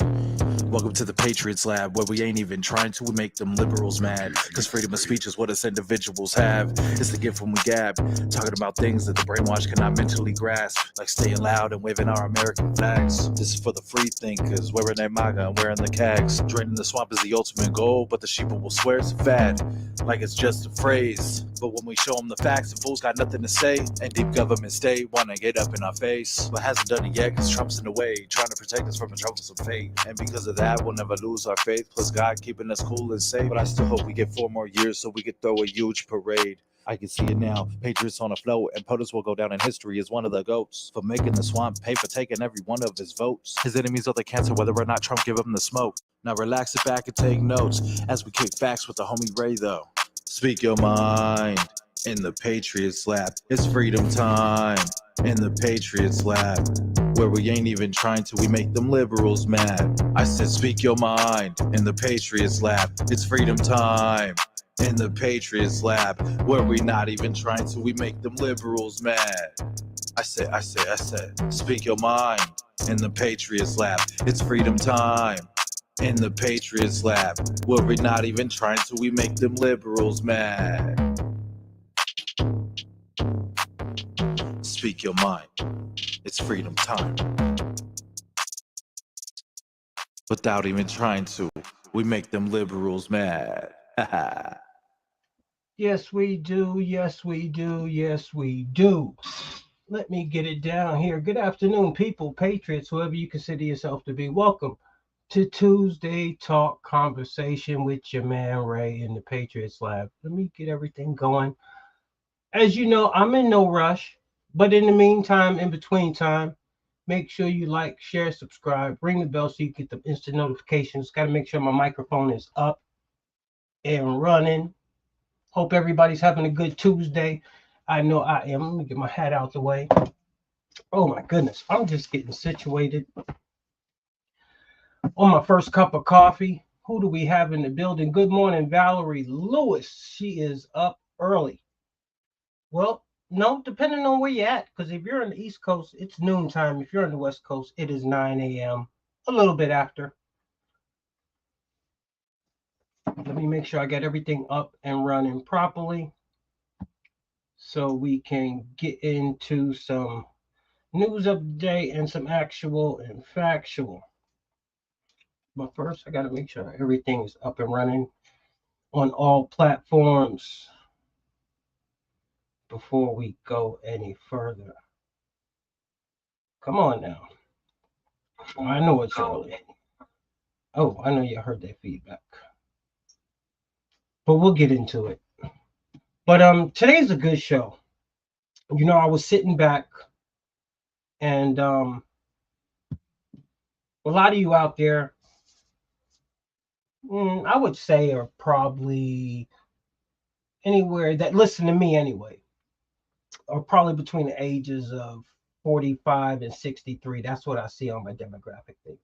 Welcome to the Patriots lab, where we ain't even trying to, we make them liberals mad. Cause freedom of speech is what us individuals have. It's the gift when we gab, talking about things that the brainwash cannot mentally grasp, like staying loud and waving our American flags. This is for the free thinkers, wearing their MAGA and wearing the cags. Draining the swamp is the ultimate goal, but the sheeple will swear it's a fad, like it's just a phrase. But when we show them the facts, the fools got nothing to say, and deep government state wanna get up in our face, but hasn't done it yet cause Trump's in the way, trying to protect us from a troublesome fate. And because of that, we'll never lose our faith, plus God keeping us cool and safe. But I still hope we get 4 more years so we could throw a huge parade. I can see it now, Patriots on a float, and POTUS will go down in history as one of the GOATs for making the swamp pay for taking every one of his votes. His enemies are the cancer, whether or not Trump give him the smoke. Now relax it back and take notes as we kick facts with the homie Ray though. Speak your mind in the Patriots lab. It's freedom time in the Patriots lab, where we ain't even trying to, we make them liberals mad. I said speak your mind in the Patriots lab. It's freedom time in the Patriots lab, where we not even trying to, we make them liberals mad. I said, speak your mind in the Patriots lab. It's freedom time in the Patriots lab, where we not even trying to, we make them liberals mad. Speak your mind. It's freedom time. Without even trying to, we make them liberals mad. Yes, we do. Yes, we do. Yes, we do. Let me get it down here. Good afternoon, people, patriots, whoever you consider yourself to be. Welcome to Tuesday Talk Conversation with your man Ray in the Patriots Lab. Let me get everything going. As you know, I'm in no rush, but in the meantime, in between time, make sure you like, share, subscribe, ring the bell so you get the instant notifications. Got to make sure my microphone is up and running. Hope everybody's having a good Tuesday. I know I am. Let me get my hat out the way. Oh my goodness, I'm just getting situated on my first cup of coffee. Who do we have in the building? Good morning, Valerie Lewis. She is up early. Well, no, depending on where you're at, because if you're on the East Coast, it's noontime. If you're on the West Coast, it is 9 a.m., a little bit after. Let me make sure I get everything up and running properly so we can get into some news update and some actual and factual. But first, I got to make sure everything is up and running on all platforms before we go any further. Come on now. I know it's early. Oh, I know you heard that feedback. But we'll get into it. But today's a good show. You know, I was sitting back and a lot of you out there, I would say, are probably anywhere that listen to me anyway, are probably between the ages of 45 and 63. That's what I see on my demographic thing.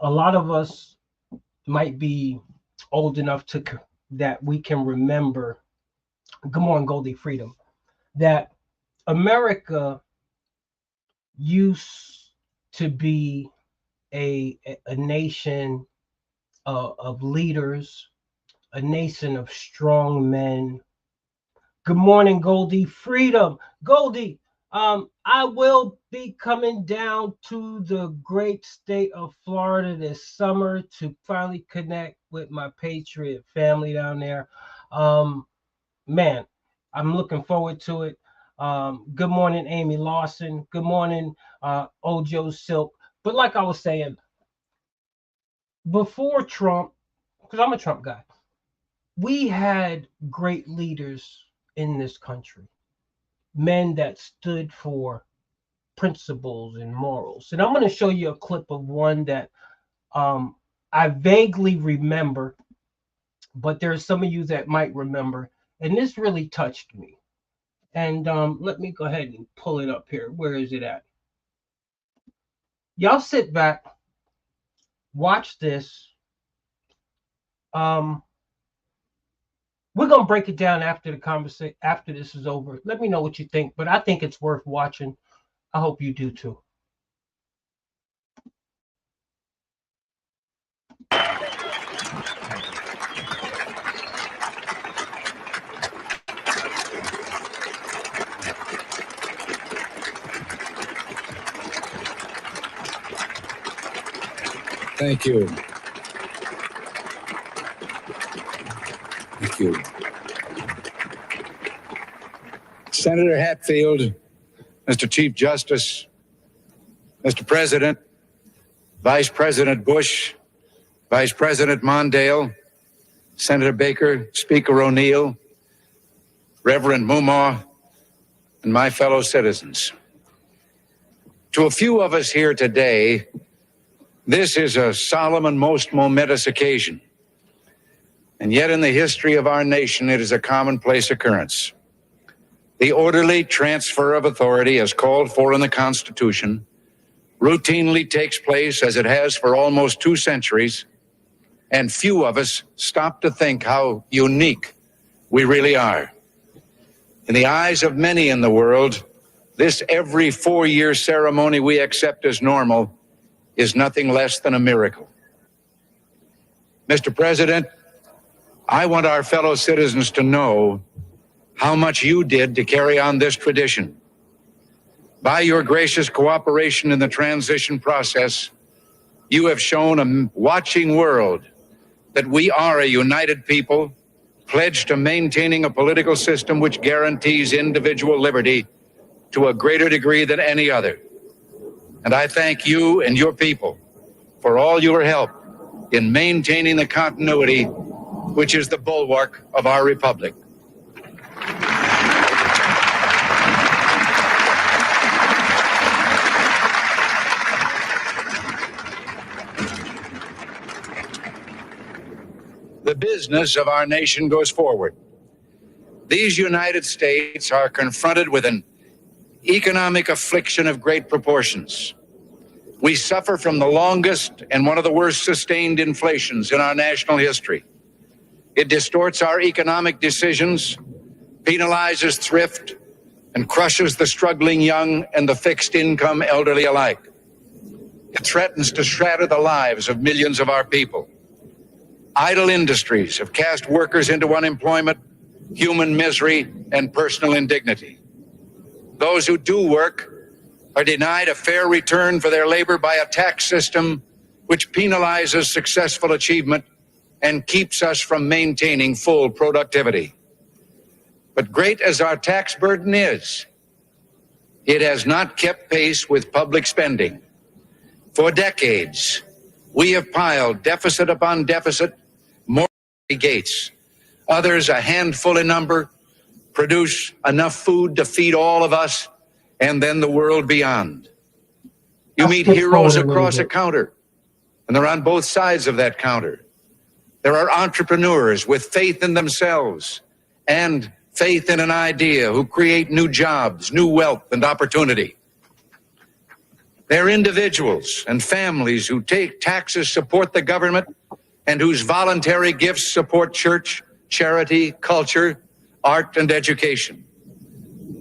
A lot of us might be old enough to that we can remember, good morning, Goldie Freedom, that America used to be a nation of leaders, a nation of strong men. Good morning, Goldie Freedom. Goldie, I will be coming down to the great state of Florida this summer to finally connect with my Patriot family down there. Man, I'm looking forward to it. Good morning, Amy Lawson. Good morning, Ojo Silk. But like I was saying, before Trump, because I'm a Trump guy, we had great leaders in this country, men that stood for principles and morals. And I'm going to show you a clip of one that I vaguely remember, but there's some of you that might remember, and this really touched me. And let me go ahead and pull it up here. Where is it at? Y'all sit back, watch this. We're going to break it down after the conversation, after this is over. Let me know what you think, but I think it's worth watching. I hope you do too. Thank you. Thank you. Senator Hatfield, Mr. Chief Justice, Mr. President, Vice President Bush, Vice President Mondale, Senator Baker, Speaker O'Neill, Reverend Mumaw, and my fellow citizens. To a few of us here today, this is a solemn and most momentous occasion. And yet in the history of our nation, it is a commonplace occurrence. The orderly transfer of authority, as called for in the Constitution, routinely takes place, as it has for almost 2 centuries, and few of us stop to think how unique we really are. In the eyes of many in the world, this every 4-year ceremony we accept as normal is nothing less than a miracle. Mr. President, I want our fellow citizens to know how much you did to carry on this tradition. By your gracious cooperation in the transition process, you have shown a watching world that we are a united people, pledged to maintaining a political system which guarantees individual liberty to a greater degree than any other. And I thank you and your people for all your help in maintaining the continuity which is the bulwark of our republic. The business of our nation goes forward. These United States are confronted with an economic affliction of great proportions. We suffer from the longest and one of the worst sustained inflations in our national history. It distorts our economic decisions, penalizes thrift, and crushes the struggling young and the fixed income elderly alike. It threatens to shatter the lives of millions of our people. Idle industries have cast workers into unemployment, human misery, and personal indignity. Those who do work are denied a fair return for their labor by a tax system which penalizes successful achievement and keeps us from maintaining full productivity. But great as our tax burden is, it has not kept pace with public spending. For decades, we have piled deficit upon deficit, more Gates. Others, a handful in number, produce enough food to feed all of us and then the world beyond. You meet heroes across a counter, and they're on both sides of that counter. There are entrepreneurs with faith in themselves and faith in an idea who create new jobs, new wealth, and opportunity. There are individuals and families who take taxes, support the government, and whose voluntary gifts support church, charity, culture, art, and education.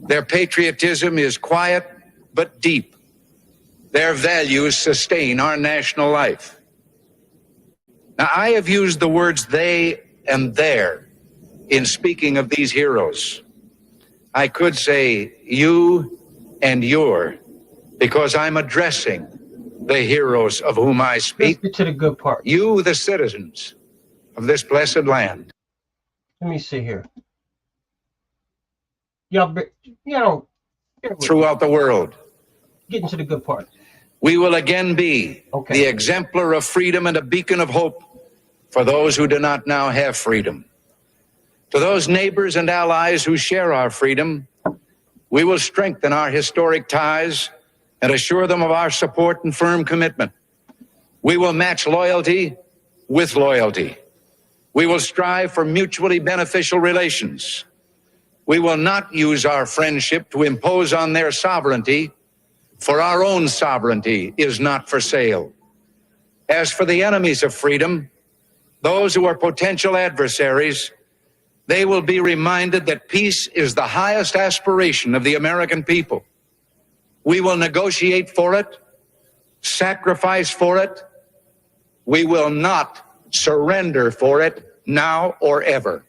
Their patriotism is quiet but deep. Their values sustain our national life. Now, I have used the words they and their in speaking of these heroes. I could say you and your, because I'm addressing the heroes of whom I speak. Let's get to the good part. You, the citizens of this blessed land. Let me see here. Y'all, Throughout the world. Getting to the good part. We will again be the exemplar of freedom and a beacon of hope for those who do not now have freedom. To those neighbors and allies who share our freedom, we will strengthen our historic ties and assure them of our support and firm commitment. We will match loyalty with loyalty. We will strive for mutually beneficial relations. We will not use our friendship to impose on their sovereignty, for our own sovereignty is not for sale. As for the enemies of freedom, those who are potential adversaries, they will be reminded that peace is the highest aspiration of the American people. We will negotiate for it, sacrifice for it. We will not surrender for it now or ever.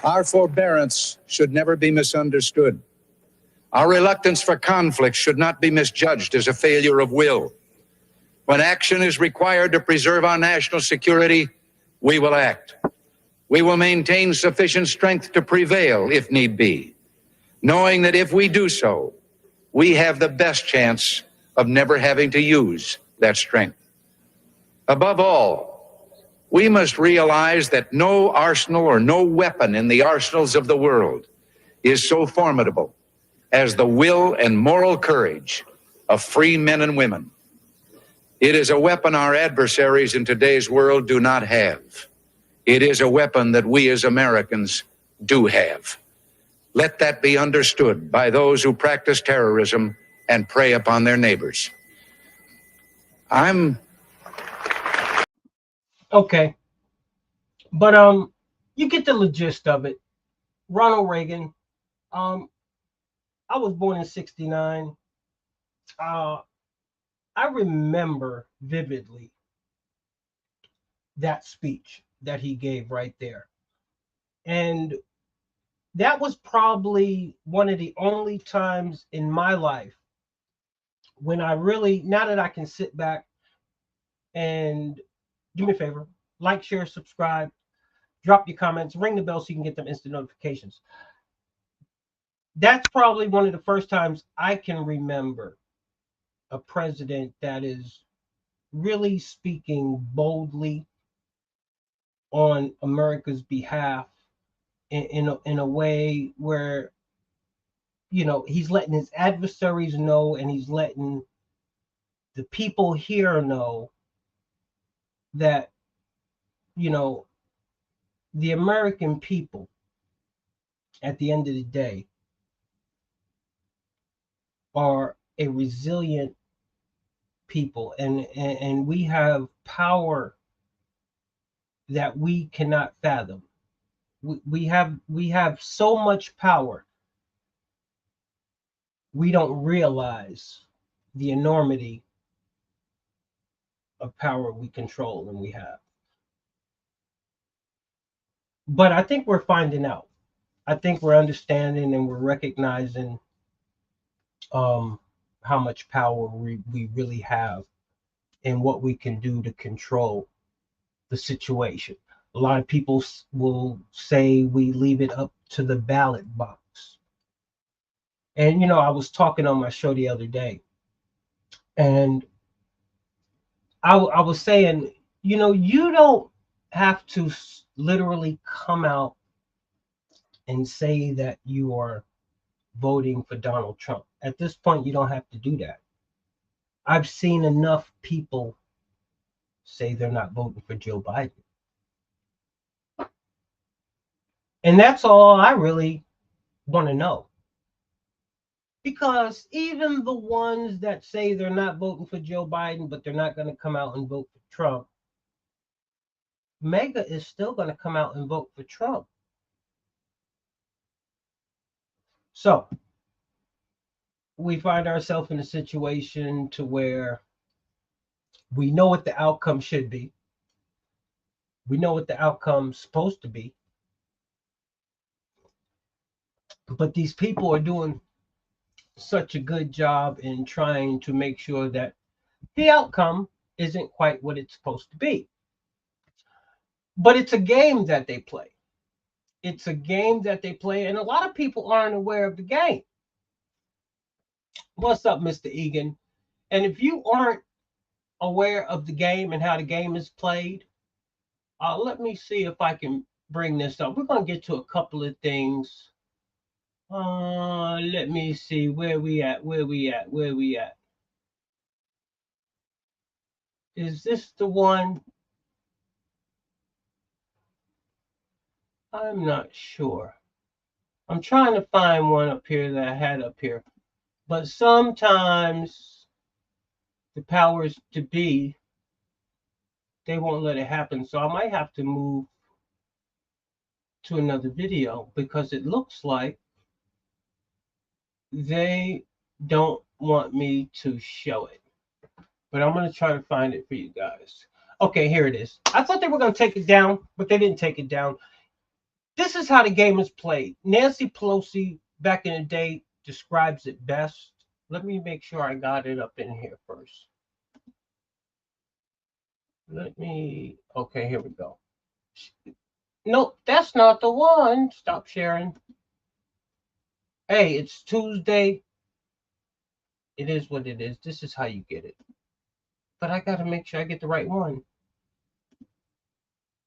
Our forbearance should never be misunderstood. Our reluctance for conflict should not be misjudged as a failure of will. When action is required to preserve our national security, we will act. We will maintain sufficient strength to prevail if need be, knowing that if we do so, we have the best chance of never having to use that strength. Above all, we must realize that no arsenal or no weapon in the arsenals of the world is so formidable as the will and moral courage of free men and women. It is a weapon our adversaries in today's world do not have. It is a weapon that we as Americans do have. Let that be understood by those who practice terrorism and prey upon their neighbors. Okay, but you get the gist of it. Ronald Reagan. I was born in '69. I remember vividly that speech that he gave right there, and that was probably one of the only times in my life when I really, now that I can sit back and do me a favor, like, share, subscribe, drop your comments, ring the bell so you can get them instant notifications. That's probably one of the first times I can remember a president that is really speaking boldly on America's behalf in a way where, you know, he's letting his adversaries know and he's letting the people here know that, you know, the American people at the end of the day are a resilient people, and we have power that we cannot fathom. We have so much power, we don't realize the enormity of power we control and we have. But I think we're finding out. I think we're understanding and we're recognizing how much power we really have and what we can do to control the situation. A lot of people will say we leave it up to the ballot box. And, you know, I was talking on my show the other day, and I was saying, you know, you don't have to literally come out and say that you are voting for Donald Trump. At this point, you don't have to do that. I've seen enough people say they're not voting for Joe Biden. And that's all I really want to know. Because even the ones that say they're not voting for Joe Biden, but they're not going to come out and vote for Trump, MAGA is still going to come out and vote for Trump. So we find ourselves in a situation to where we know what the outcome should be. We know what the outcome's supposed to be. But these people are doing such a good job in trying to make sure that the outcome isn't quite what it's supposed to be. But it's a game that they play. It's a game that they play, and a lot of people aren't aware of the game. What's up, Mr. Egan? And if you aren't aware of the game and how the game is played, let me see if I can bring this up. We're going to get to a couple of things. Let me see where we at. Is this the one? I'm not sure. I'm trying to find one up here that I had up here. But sometimes the powers to be, they won't let it happen. So I might have to move to another video because it looks like they don't want me to show it. But I'm going to try to find it for you guys. Okay, here it is. I thought they were going to take it down, but they didn't take it down. This is how the game is played. Nancy Pelosi, back in the day, describes it best. Let me make sure I got it up in here first. Okay, here we go. Nope, that's not the one. Stop sharing. Hey, it's Tuesday. It is what it is. This is how you get it. But I got to make sure I get the right one.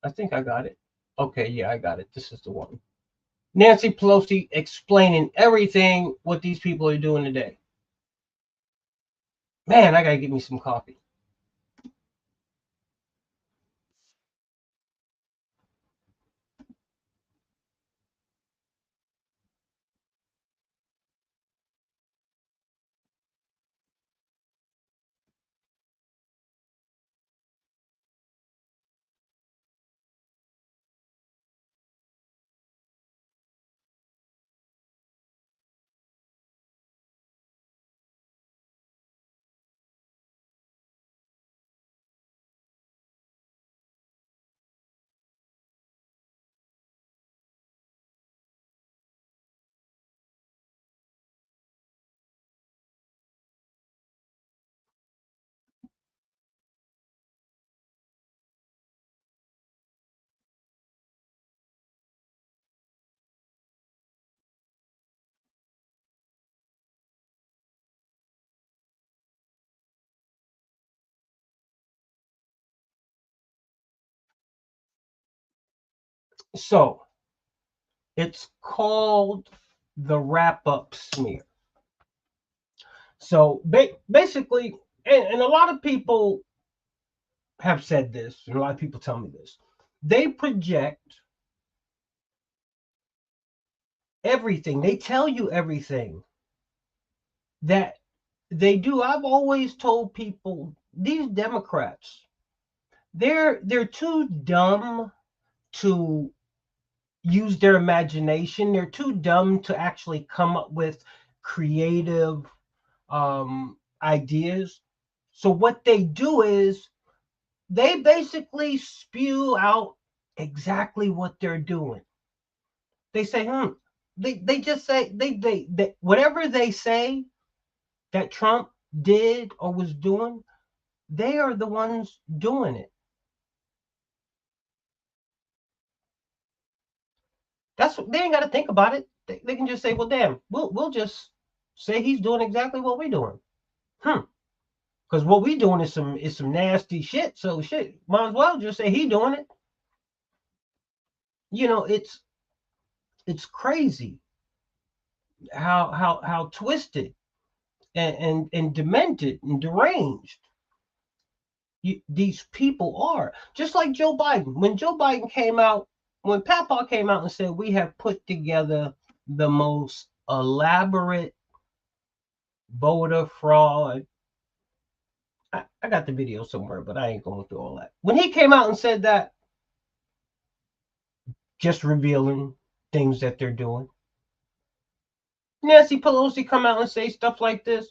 I think I got it. Okay, yeah, I got it. This is the one. Nancy Pelosi explaining everything what these people are doing today. Man, I got to get me some coffee. So, it's called the wrap-up smear. So, basically, and a lot of people have said this, and a lot of people tell me this. They project everything. They tell you everything that they do. I've always told people, these Democrats, they're too dumb to use their imagination. They're too dumb to actually come up with creative ideas. So what they do is they basically spew out exactly what they're doing. They say, they just say they whatever they say that Trump did or was doing, they are the ones doing it. That's what, they ain't got to think about it. They can just say, well, damn, we'll just say he's doing exactly what we're doing. Because what we doing is some nasty shit. So shit, might as well just say he doing it. You know, it's crazy how twisted and demented and deranged these people are. Just like Joe Biden. When Joe Biden came out, when PAPPAW came out and said, we have put together the most elaborate voter fraud. I got the video somewhere, but I ain't going through all that. When he came out and said that, just revealing things that they're doing. Nancy Pelosi come out and say stuff like this,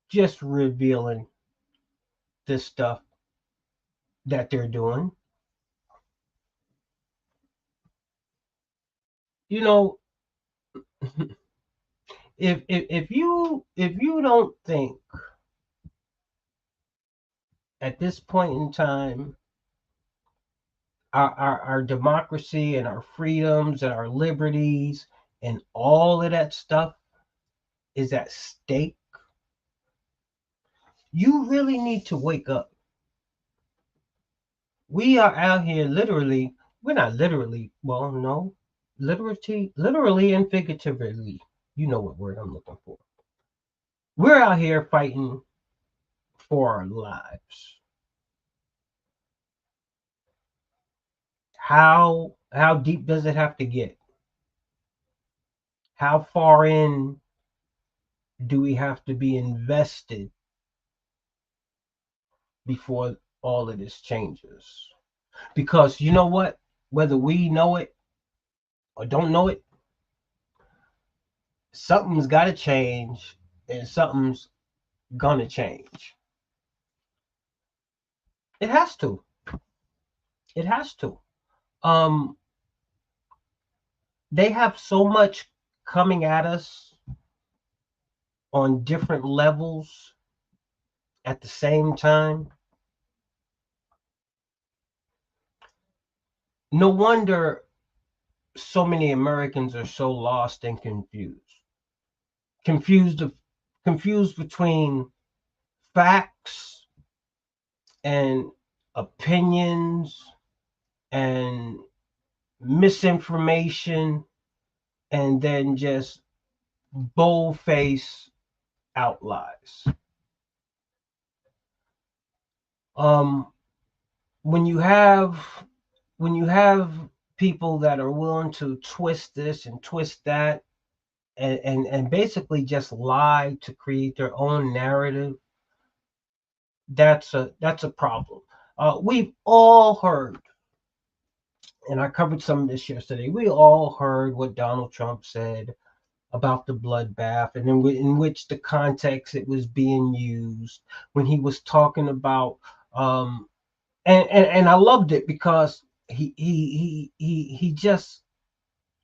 just revealing this stuff that they're doing. You know, if you don't think at this point in time our democracy and our freedoms and our liberties and all of that stuff is at stake, you really need to wake up. We are out here literally, we're not literally, well, no, literally and figuratively. You know what word I'm looking for. We're out here fighting for our lives. How deep does it have to get? How far in do we have to be invested before all of this changes. Because you know what? Whether we know it or don't know it, something's got to change, and something's gonna change. It has to. It has to. They have so much coming at us on different levels at the same time. No wonder so many Americans are so lost and confused. Confused between facts and opinions and misinformation, and then just bold-faced out lies. When you have people that are willing to twist this and twist that, and basically just lie to create their own narrative, that's a problem. We've all heard, and I covered some of this yesterday, we all heard what Donald Trump said about the bloodbath, and in which the context it was being used when he was talking about, and I loved it because he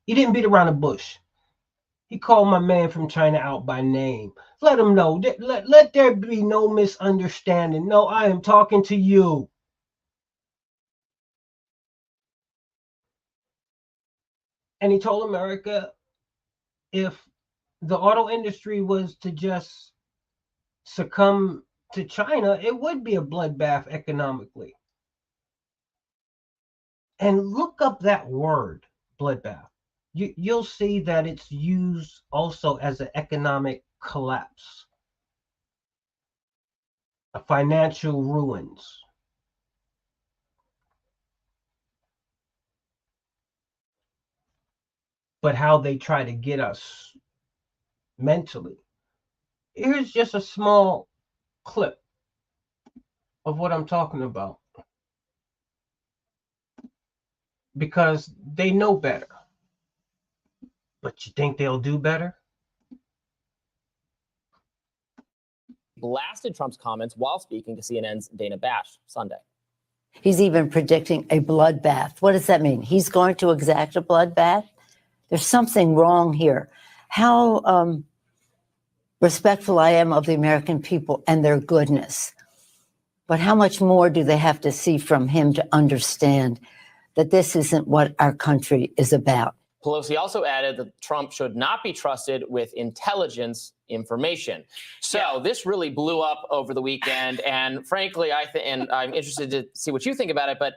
didn't beat around the bush. He called my man from China out by name. Let him know. Let there be no misunderstanding. No, I am talking to you. And he told America, if the auto industry was to just succumb to China, it would be a bloodbath economically. And look up that word, bloodbath. You'll see that it's used also as an economic collapse, a financial ruins. But how they try to get us mentally. Here's just a small clip of what I'm talking about, because they know better. But you think they'll do better? Blasted Trump's comments while speaking to CNN's Dana Bash Sunday. He's even predicting a bloodbath. What does that mean? He's going to exact a bloodbath? There's something wrong here. How respectful I am of the American people and their goodness. But how much more do they have to see from him to understand that this isn't what our country is about? Pelosi also added that Trump should not be trusted with intelligence information. So this really blew up over the weekend. And frankly, and I'm interested to see what you think about it, but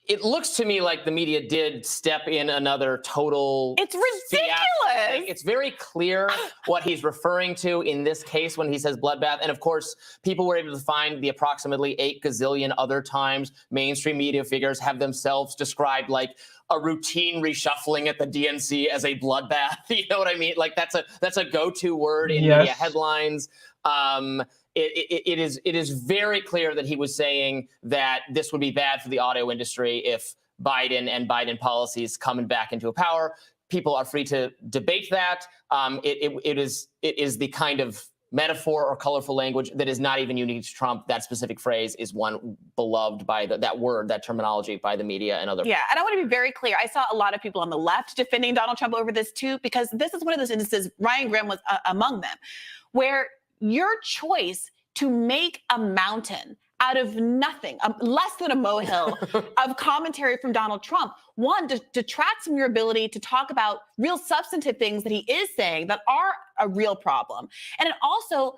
it looks to me like the media did step in another total. It's ridiculous. It's very clear what he's referring to in this case when he says bloodbath. And of course, people were able to find the approximately 8 gazillion other times mainstream media figures have themselves described like a routine reshuffling at the DNC as a bloodbath. You know what I mean? Like that's a go-to word in media headlines. It is very clear that he was saying that this would be bad for the auto industry if Biden and Biden policies coming back into power. People are free to debate that. It is the kind of metaphor or colorful language that is not even unique to Trump. That specific phrase is one beloved by that terminology by the media and other. Yeah, and I want to be very clear. I saw a lot of people on the left defending Donald Trump over this too, because this is one of those instances, Ryan Graham was among them, where your choice to make a mountain out of nothing, less than a molehill of commentary from Donald Trump, one, detracts from your ability to talk about real substantive things that he is saying that are a real problem. And it also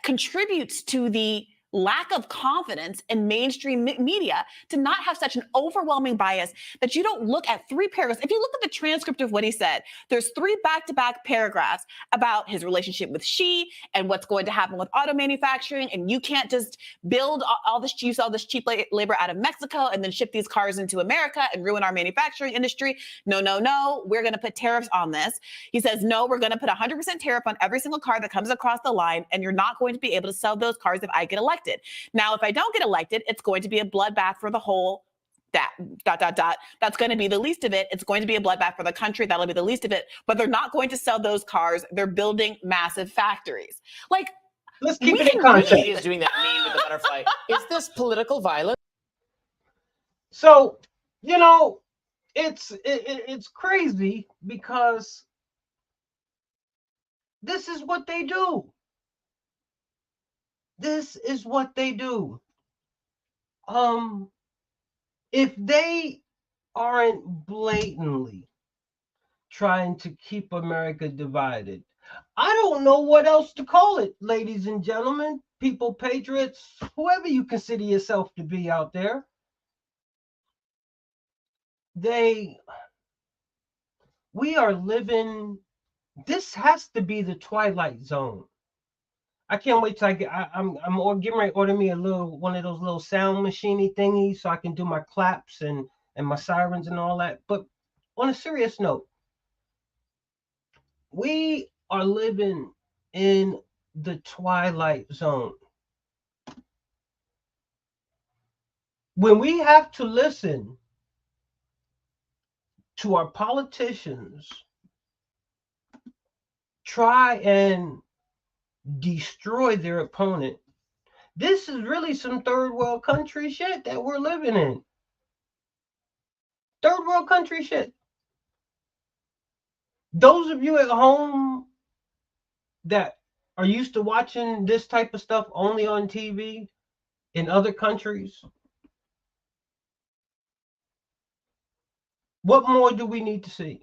contributes to the lack of confidence in mainstream media to not have such an overwhelming bias that you don't look at 3 paragraphs. If you look at the transcript of what he said, there's 3 back-to-back paragraphs about his relationship with Xi and what's going to happen with auto manufacturing. And you can't just build all this cheap labor out of Mexico and then ship these cars into America and ruin our manufacturing industry. No, no, no. We're going to put tariffs on this. He says, no, we're going to put 100% tariff on every single car that comes across the line, and you're not going to be able to sell those cars if I get elected. elected. Now, if I don't get elected, it's going to be a bloodbath for the whole that ... That's going to be the least of it. It's going to be a bloodbath for the country. That'll be the least of it. But they're not going to sell those cars. They're building massive factories. Like, Let's keep we it in can read. context. He is doing that meme with the butterfly. Is this political violence? So, you know, it's crazy because this is what they do. This is what they do. If they aren't blatantly trying to keep America divided, I don't know what else to call it, ladies and gentlemen, people, patriots, whoever you consider yourself to be out there. We are living, this has to be the twilight zone. I can't wait till I'm getting ready to order me one of those little sound machiney thingies so I can do my claps and my sirens and all that. But on a serious note, we are living in the twilight zone. When we have to listen to our politicians try and destroy their opponent, this is really some third world country shit that we're living in. Third world country shit. Those of you at home that are used to watching this type of stuff only on TV in other countries, what more do we need to see?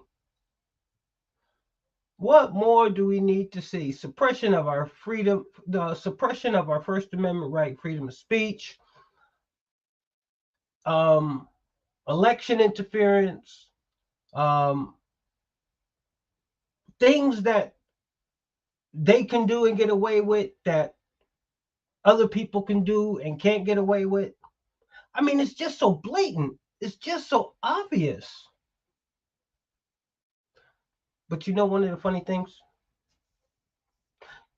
What more do we need to see? Suppression of our freedom, the suppression of our First Amendment right, freedom of speech, election interference, things that they can do and get away with that other people can do and can't get away with. I mean, it's just so blatant. It's just so obvious. But you know one of the funny things?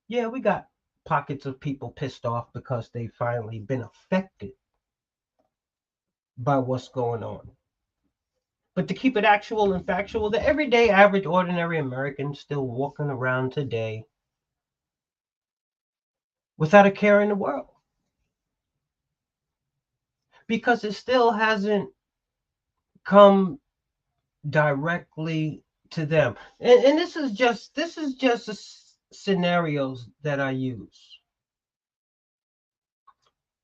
Yeah, we got pockets of people pissed off because they've finally been affected by what's going on. But to keep it actual and factual, the everyday, average, ordinary American still walking around today without a care in the world. Because it still hasn't come directly to them. And this is just the scenarios that I use.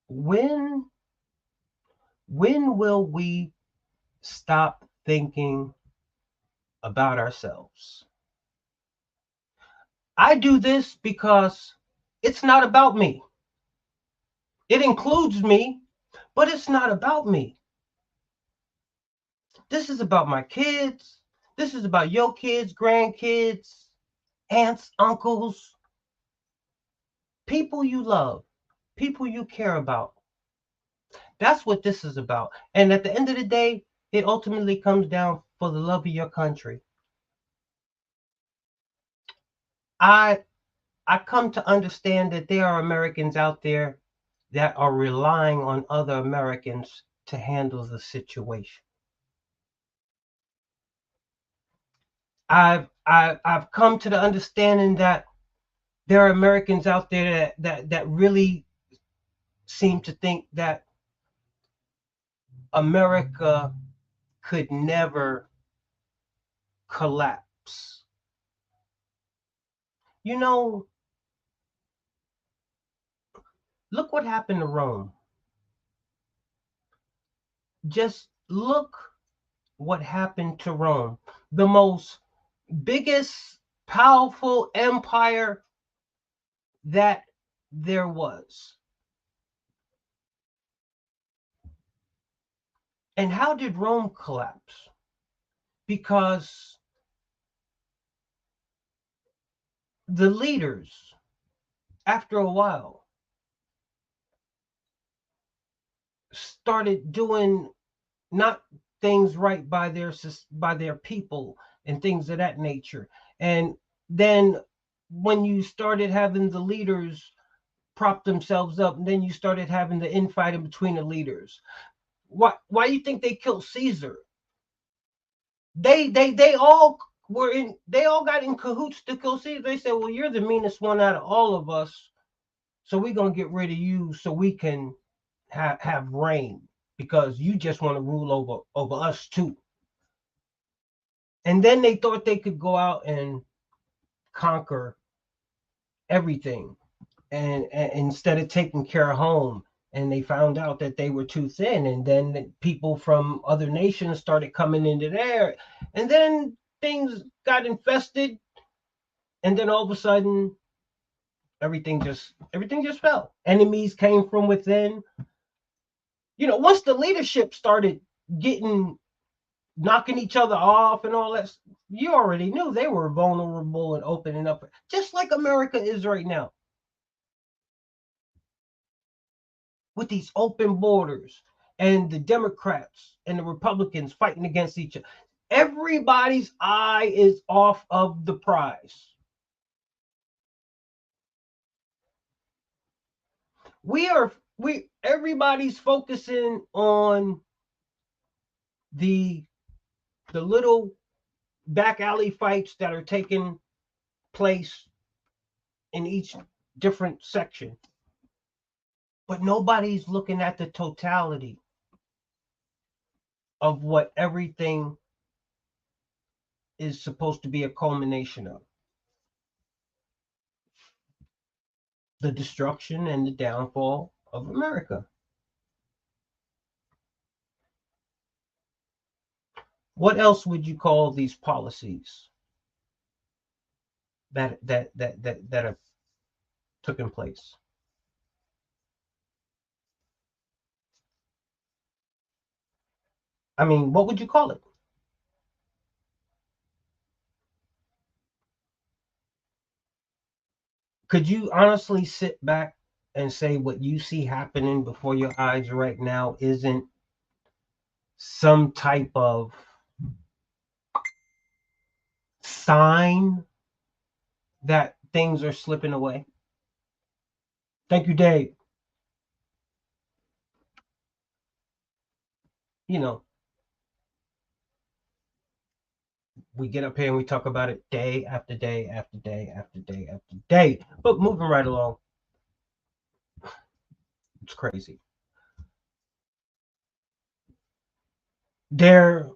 When will we stop thinking about ourselves? I do this because it's not about me. It includes me, but it's not about me. This is about my kids. This is about your kids, grandkids, aunts, uncles, people you love, people you care about. That's what this is about. And at the end of the day, it ultimately comes down for the love of your country. I come to understand that there are Americans out there that are relying on other Americans to handle the situation. I've come to the understanding that there are Americans out there that really seem to think that America could never collapse. You know, look what happened to Rome. Just look what happened to Rome. The most biggest, powerful empire that there was. And how did Rome collapse? Because the leaders, after a while, started doing not things right by their people and things of that nature. And then when you started having the leaders propped themselves up, and then you started having the infighting between the leaders. Why you think they killed Caesar? They all got in cahoots to kill Caesar. They said, well, you're the meanest one out of all of us, so we're gonna get rid of you so we can have reign, because you just want to rule over us too. And then they thought they could go out and conquer everything, and instead of taking care of home. And they found out that they were too thin, and then the people from other nations started coming into there, and then things got infested, and then all of a sudden everything just fell. Enemies came from within. Once the leadership started knocking each other off and all that, you already knew they were vulnerable and opening up, just like America is right now, with these open borders and the Democrats and the Republicans fighting against each other. Everybody's eye is off of the prize. Everybody's focusing on the little back alley fights that are taking place in each different section. But nobody's looking at the totality of what everything is supposed to be a culmination of. The destruction and the downfall of America. What else would you call these policies that have taken place? I mean, what would you call it? Could you honestly sit back and say what you see happening before your eyes right now isn't some type of sign that things are slipping away? Thank you, Dave. We get up here and we talk about it day after day after day after day after day. But moving right along, it's crazy. So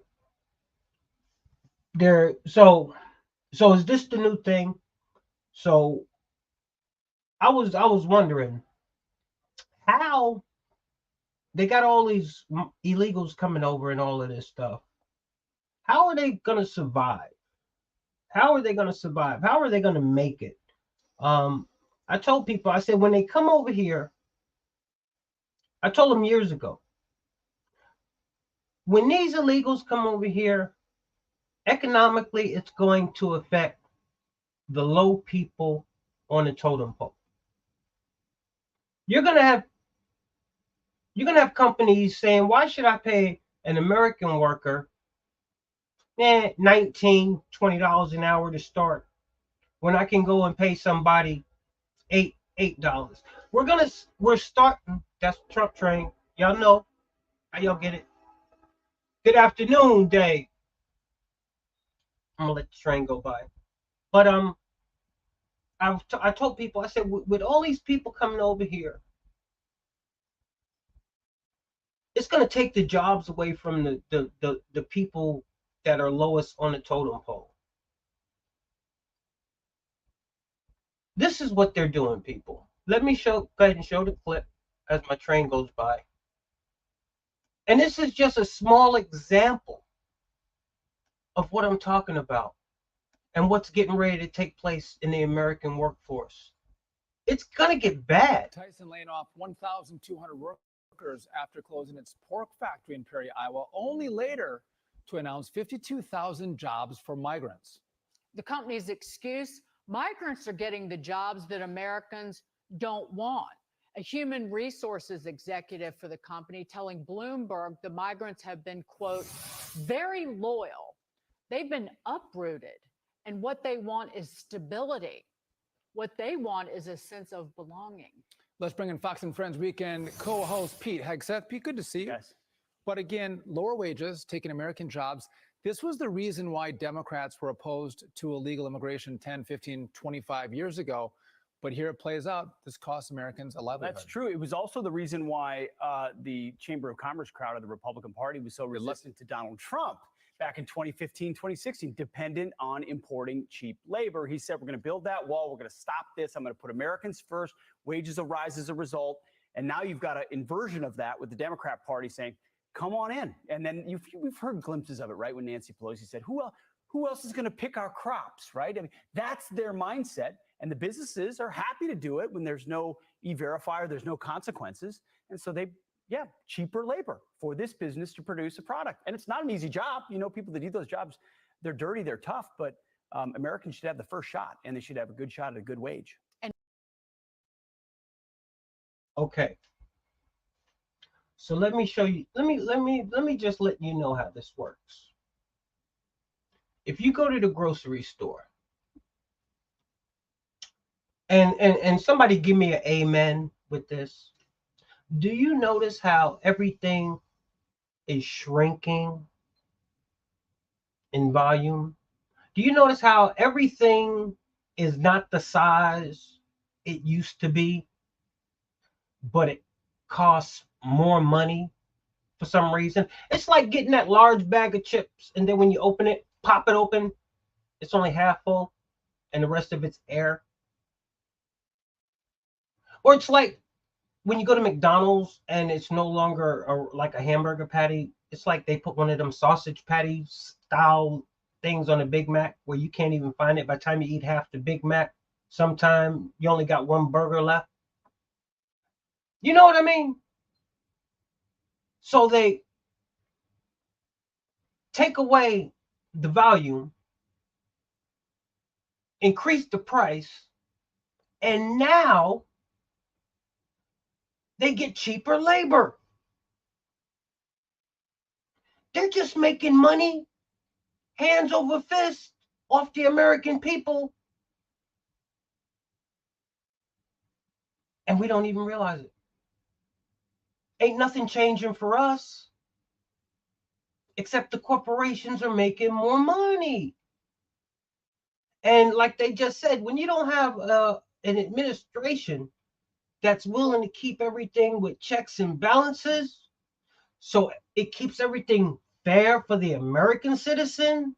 is this the new thing? So I was wondering how they got all these illegals coming over and all of this stuff. How are they going to survive? How are they going to survive? How are they going to make it? I told people, I said, when they come over here, I told them years ago, when these illegals come over here, economically, it's going to affect the low people on the totem pole. You're gonna have companies saying, why should I pay an American worker $19, $20 an hour to start when I can go and pay somebody $8? We're starting. That's Trump train. Y'all know how y'all get it. Good afternoon, Dave. I'm gonna let the train go by. But I told people, I said, with all these people coming over here, it's going to take the jobs away from the people that are lowest on the totem pole. This is what they're doing, people. Let me go ahead and show the clip as my train goes by. And this is just a small example of what I'm talking about and what's getting ready to take place in the American workforce. It's going to get bad. TYSON laying off 1,200 workers after closing its pork factory in Perry, Iowa, only later to announce 52,000 jobs for migrants. The company's excuse, migrants are getting the jobs that Americans don't want. A human resources executive for the company telling Bloomberg the migrants have been, quote, very loyal. They've been uprooted, and what they want is stability. What they want is a sense of belonging. Let's bring in Fox and Friends Weekend co-host Pete Hegseth. Pete, good to see you. Yes. But again, lower wages, taking American jobs. This was the reason why Democrats were opposed to illegal immigration 10, 15, 25 years ago. But here it plays out. This costs Americans a livelihood. That's true. It was also the reason why the Chamber of Commerce crowd of the Republican Party was so resistant to Donald Trump back in 2015, 2016, dependent on importing cheap labor. He said, we're going to build that wall. We're going to stop this. I'm going to put Americans first. Wages will rise as a result. And now you've got an inversion of that with the Democrat Party saying, come on in. And then we've heard glimpses of it, right? When Nancy Pelosi said, who else is going to pick our crops, right? I mean, that's their mindset. And the businesses are happy to do it when there's no e-verifier, there's no consequences. And so cheaper labor for this business to produce a product. And it's not an easy job. You know, people that do those jobs, they're dirty, they're tough, but Americans should have the first shot, and they should have a good shot at a good wage. Okay. So let me show you, let me just let you know how this works. If you go to the grocery store, and somebody give me an amen with this. Do you notice how everything is shrinking in volume? Do you notice how everything is not the size it used to be, but it costs more money for some reason? It's like getting that large bag of chips, and then when you open it, pop it open, it's only half full, and the rest of it's air. Or it's like when you go to McDonald's and it's no longer like a hamburger patty. It's like they put one of them sausage patty style things on a Big Mac where you can't even find it. By the time you eat half the Big Mac, sometime you only got one burger left. You know what I mean? So they take away the volume, increase the price, and now they get cheaper labor. They're just making money, hands over fist, off the American people. And we don't even realize it. Ain't nothing changing for us, except the corporations are making more money. And like they just said, when you don't have an administration that's willing to keep everything with checks and balances, so it keeps everything fair for the American citizen,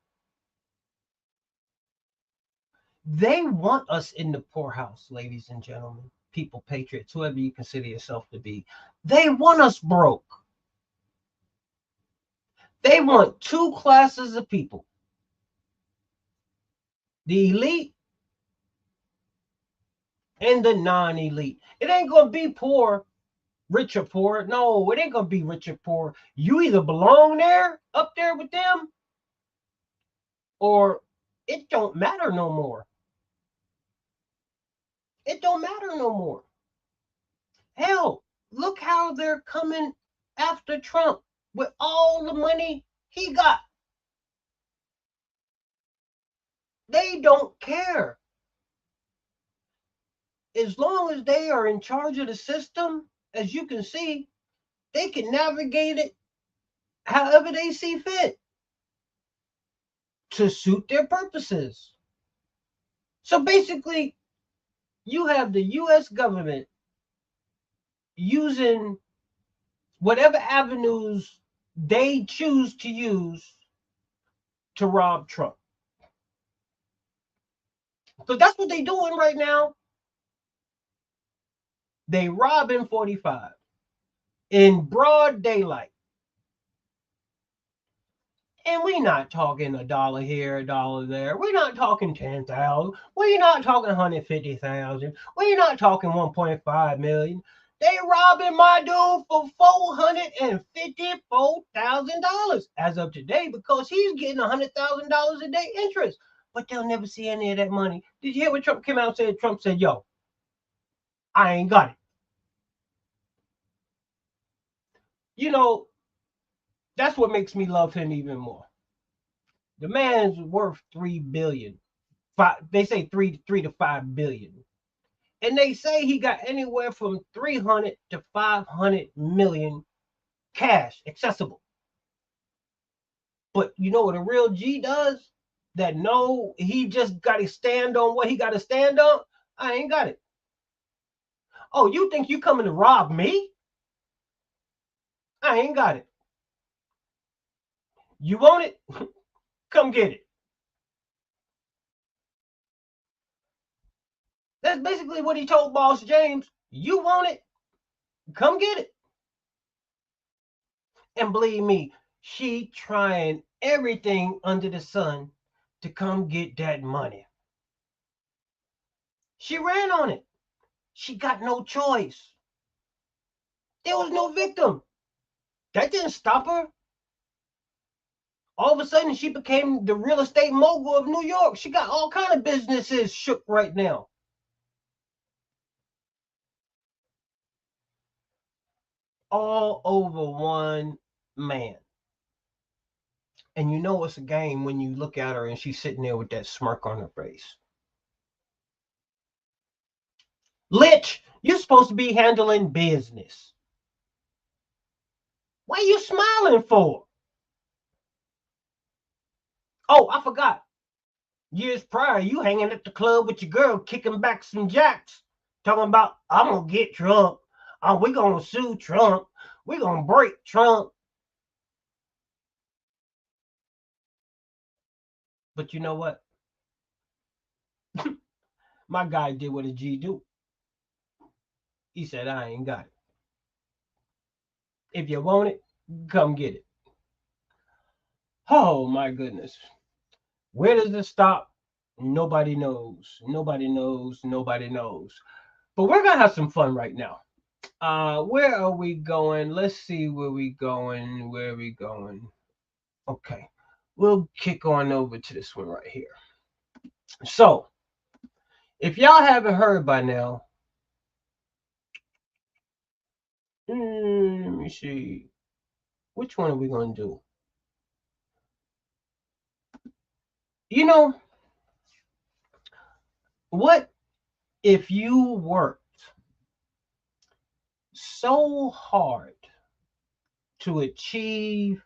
they want us in the poorhouse, ladies and gentlemen, people, patriots, whoever you consider yourself to be. They want us broke. They want two classes of people: the elite and the non-elite. It ain't gonna be poor, rich or poor. No, it ain't gonna be rich or poor. You either belong there, up there with them, or it don't matter no more. It don't matter no more. Hell, look how they're coming after Trump with all the money he got. They don't care. As long as they are in charge of the system, as you can see, they can navigate it however they see fit to suit their purposes. So basically, you have the U.S. government using whatever avenues they choose to use to rob Trump. So that's what they're doing right now. They robbing 45 in broad daylight. And we're not talking $1 here, $1 there. We're not talking 10,000. We're not talking 150,000. We're not talking 1.5 million. They robbing my dude for $454,000 as of today, because he's getting $100,000 a day interest. But they'll never see any of that money. Did you hear what Trump came out and said? Trump said, yo, I ain't got it. You know, that's what makes me love him even more. The man's worth $3 billion. They say 3 to 5 billion. And they say he got anywhere from 300 to 500 million cash accessible. But you know what a real G does? That no, he just got to stand on what he got to stand on. I ain't got it. Oh, you think you coming to rob me? I ain't got it. You want it? Come get it. That's basically what he told Boss James. You want it? Come get it. And believe me, she trying everything under the sun to come get that money. She ran on it. She got no choice. There was no victim. That didn't stop her. All of a sudden, she became the real estate mogul of New York. She got all kind of businesses shook right now. All over one man. And you know it's a game when you look at her and she's sitting there with that smirk on her face. Lich, you're supposed to be handling business. Why are you smiling for? Oh, I forgot. Years prior, you hanging at the club with your girl, kicking back some jacks, talking about, I'm going to get Trump. We're going to sue Trump. We're going to break Trump. But you know what? My guy did what a G do. He said, I ain't got it. If you want it, come get it. Oh, my goodness. Where does it stop? Nobody knows. Nobody knows. Nobody knows. But we're going to have some fun right now. Where are we going? Let's see where we going. Where are we going? Okay. We'll kick on over to this one right here. So, if y'all haven't heard by now, let me see. Which one are we going to do? You know, what if you worked so hard to achieve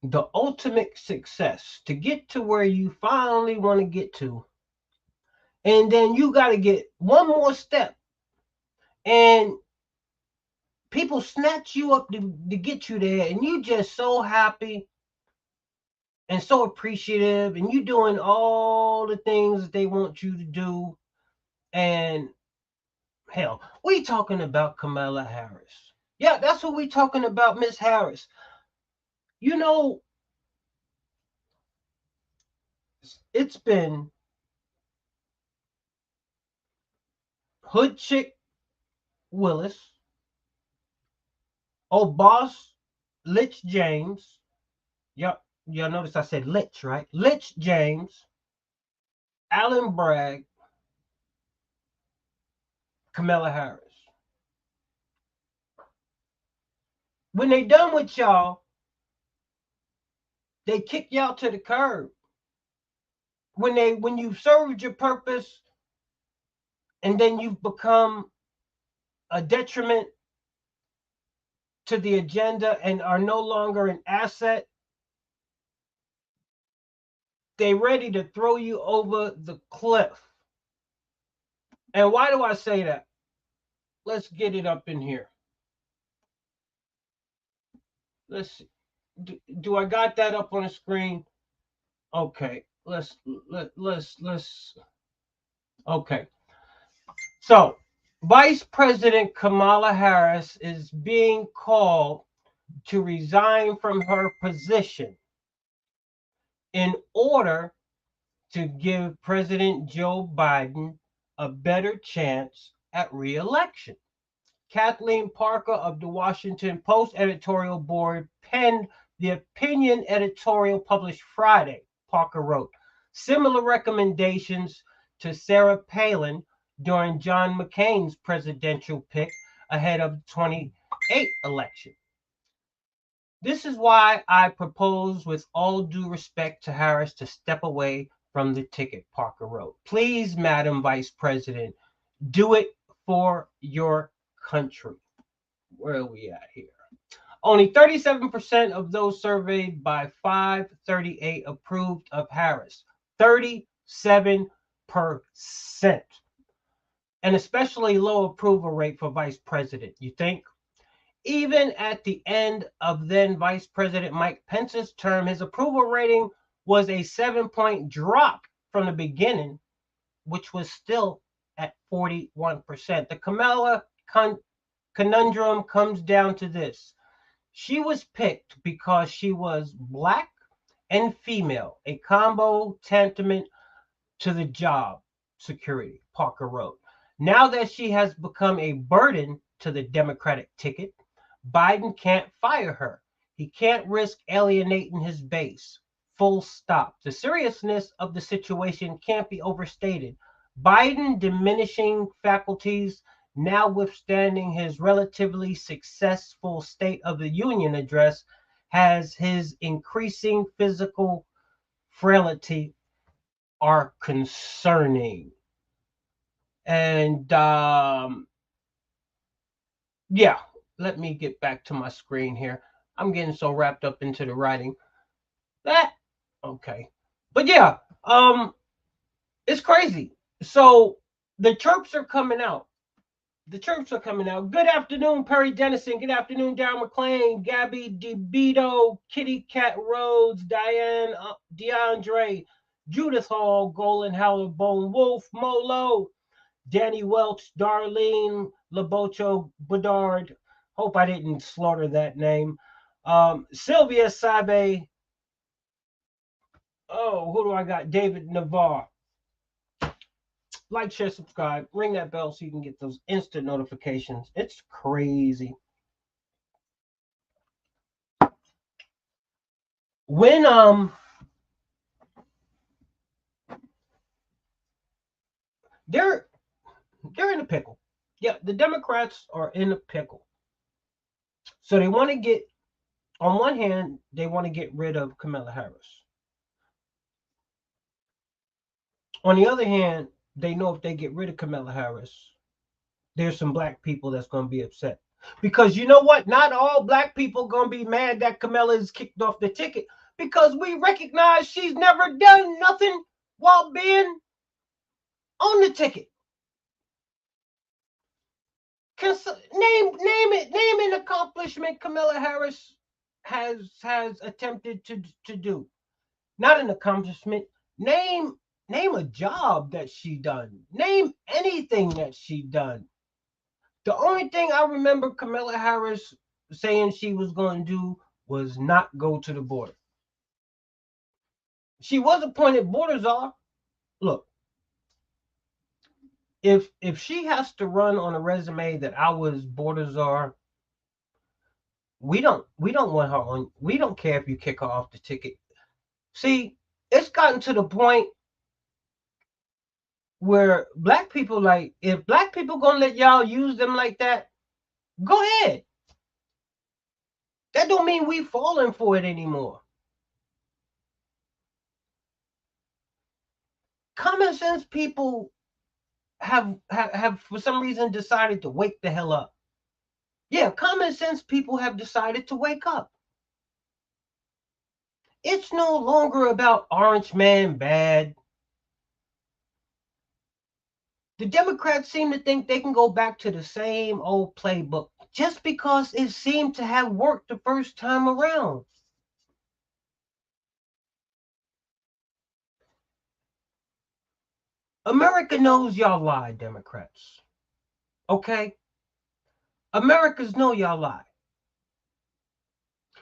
the ultimate success, to get to where you finally want to get to, and then you got to get one more step, and people snatch you up to get you there, and you just so happy and so appreciative, and you doing all the things that they want you to do. And hell, we talking about Kamala Harris. Yeah, that's what we talking about, Miss Harris. You know, it's been Hood Chick Willis, old boss Lich James. Y'all notice I said Lich, right? Lich James, Alan Bragg, Kamala Harris. When they done with y'all, they kick y'all to the curb. When you've served your purpose and then you've become a detriment to the agenda and are no longer an asset, they ready to throw you over the cliff. And why do I say that? Let's get it up in here. Let's see. Do I got that up on the screen? Okay. Let's okay. So, Vice President Kamala Harris is being called to resign from her position in order to give President Joe Biden a better chance at re-election. Kathleen Parker of the Washington Post editorial board penned the opinion editorial published Friday. Parker wrote, similar recommendations to Sarah Palin during John McCain's presidential pick ahead of the 2028 election. This is why I propose, with all due respect to Harris, to step away from the ticket, Parker wrote. Please, Madam Vice President, Do it for your country. Where are we at here? Only 37% of those surveyed by 538 approved of Harris. 37%. An especially low approval rate for vice president, you think? Even at the end of then Vice President Mike Pence's term, his approval rating was a 7-point drop from the beginning, which was still at 41%. The Kamala conundrum comes down to this. She was picked because she was black and female, a combo tantamount to the job security, Parker wrote. Now that she has become a burden to the Democratic ticket, Biden can't fire her. He can't risk alienating his base. Full stop. The seriousness of the situation can't be overstated. Biden diminishing faculties, now withstanding his relatively successful State of the Union address, has his increasing physical frailty are concerning. And yeah, let me get back to my screen here. I'm getting so wrapped up into the writing. Okay. But yeah, it's crazy. So the chirps are coming out. The chirps are coming out. Good afternoon, Perry Dennison. Good afternoon, Darren McClain, Gabby DeBito, Kitty Cat Rhodes, Diane, DeAndre, Judith Hall, Golan Howard, Bone Wolf, Molo, Danny Welch, Darlene, Labocho, Bedard. Hope I didn't slaughter that name. Sylvia Sabe. Oh, who do I got? David Navarre. Like, share, subscribe, ring that bell so you can get those instant notifications. It's crazy. When they're in a pickle. Yeah, the Democrats are in a pickle. So they want to get, on one hand, they want to get rid of Kamala Harris. On the other hand, they know if they get rid of Kamala Harris, there's some black people that's going to be upset. Because you know what? Not all black people going to be mad that Kamala is kicked off the ticket, because we recognize she's never done nothing while being on the ticket. Name an accomplishment Kamala Harris has attempted to do. Not an accomplishment. Name a job that she done. Name anything that she done. The only thing I remember Kamala Harris saying she was going to do was not go to the border. She was appointed border czar. Look, if she has to run on a resume that I was border czar, we don't want her on. We don't care if you kick her off the ticket. See, it's gotten to the point where black people, like, if black people gonna let y'all use them like that, go ahead. That don't mean we falling for it anymore. Common sense people have for some reason decided to wake the hell up. Yeah, common sense people have decided to wake up. It's no longer about Orange Man bad. The Democrats seem to think they can go back to the same old playbook just because it seemed to have worked the first time around. America knows y'all lie, Democrats. Okay? Americans know y'all lie.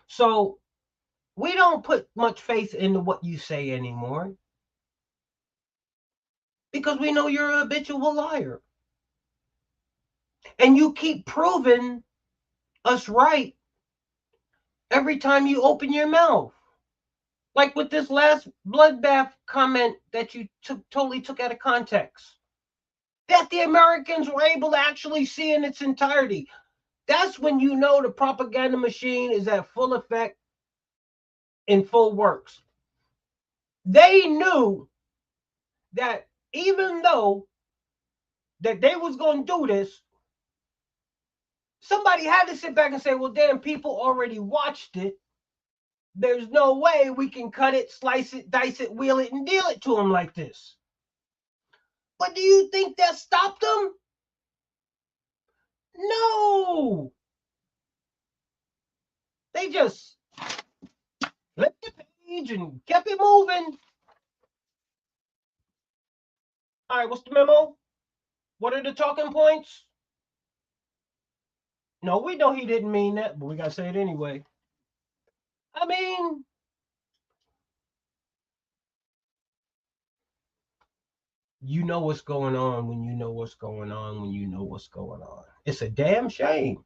So we don't put much faith into what you say anymore, because we know you're a habitual liar. And you keep proving us right every time you open your mouth. Like with this last bloodbath comment that you totally took out of context, that the Americans were able to actually see in its entirety. That's when you know the propaganda machine is at full effect, in full works. They knew that even though that they was going to do this, somebody had to sit back and say, well, damn, people already watched it. There's no way we can cut it, slice it, dice it, wheel it, and deal it to them like this. But do you think that stopped them? No. They just flipped the page and kept it moving. All right, what's the memo? What are the talking points? No, we know he didn't mean that, but we got to say it anyway. I mean, you know what's going on when you know what's going on when you know what's going on. It's a damn shame.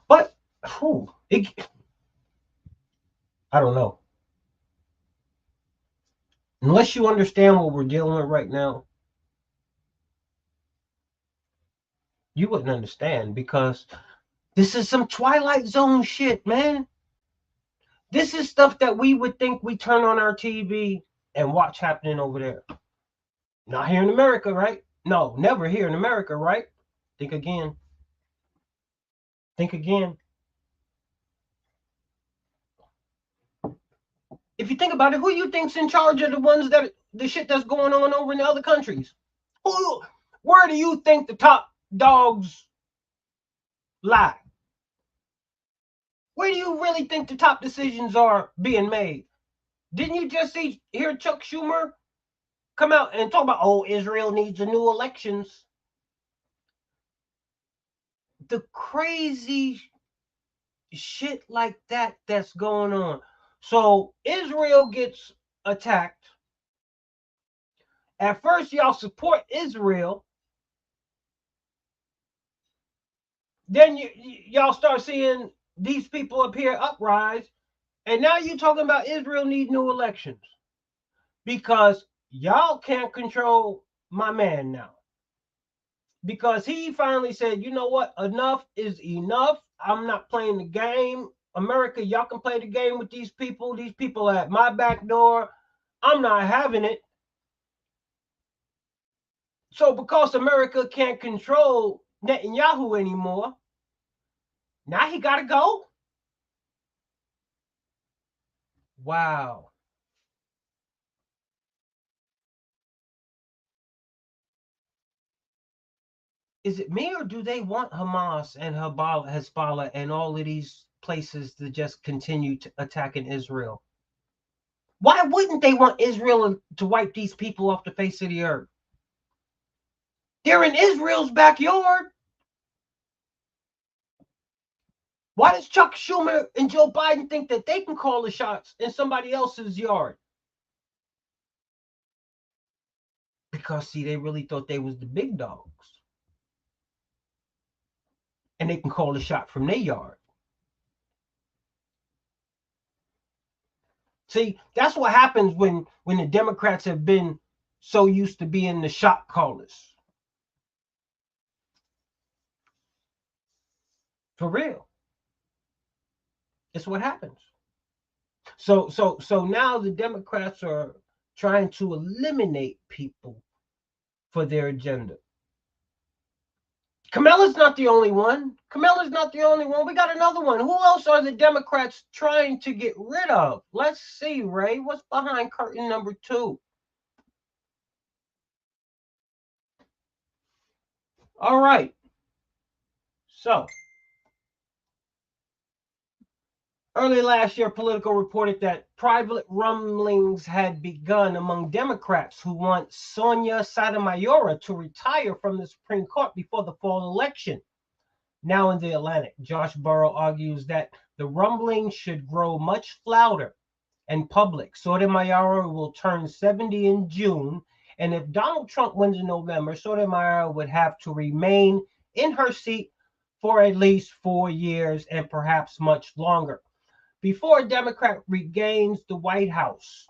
But, I don't know. Unless you understand what we're dealing with right now, you wouldn't understand, because this is some Twilight Zone shit, man. This is stuff that we would think we turn on our TV and watch happening over there. Not here in America, right? No, never here in America, right? Think again. Think again. If you think about it, who you think's in charge of the shit that's going on over in the other countries? Where do you think the top dogs lie? Where do you really think the top decisions are being made? Didn't you just hear Chuck Schumer come out and talk about, oh, Israel needs a new elections? The crazy shit like that's going on. So Israel gets attacked. At first, y'all support Israel. Then y'all start seeing these people up here uprise. And now you're talking about Israel need new elections. Because y'all can't control my man now. Because he finally said, you know what? Enough is enough. I'm not playing the game. America, y'all can play the game with these people. These people are at my back door. I'm not having it. So because America can't control Netanyahu anymore, now he got to go? Wow. Is it me, or do they want Hamas and Hezbollah and all of these places to just continue to attacking Israel? Why wouldn't they want Israel to wipe these people off the face of the earth? They're in Israel's backyard. Why does Chuck Schumer and Joe Biden think that they can call the shots in somebody else's yard? Because, see, they really thought they was the big dogs. And they can call the shot from their yard. See, that's what happens when the Democrats have been so used to being the shot callers. For real. It's what happens. So now the Democrats are trying to eliminate people for their agenda. Kamala's not the only one. Kamala's not the only one. We got another one. Who else are the Democrats trying to get rid of? Let's see, Ray. What's behind curtain number 2? All right. So, early last year, Politico reported that private rumblings had begun among Democrats who want Sonia Sotomayor to retire from the Supreme Court before the fall election. Now in the Atlantic, Josh Burrow argues that the rumblings should grow much louder and public. Sotomayor will turn 70 in June, and if Donald Trump wins in November, Sotomayor would have to remain in her seat for at least 4 years and perhaps much longer before a Democrat regains the White House,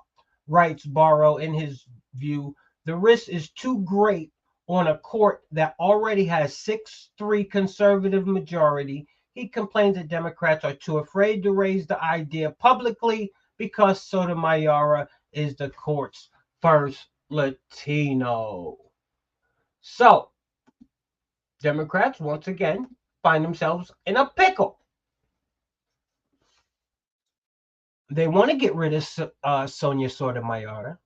writes Barrow. In his view, the risk is too great on a court that already has 6-3 conservative majority. He complains that Democrats are too afraid to raise the idea publicly because Sotomayor is the court's first Latino. So, Democrats once again find themselves in a pickle. They want to get rid of Sonia Sotomayor,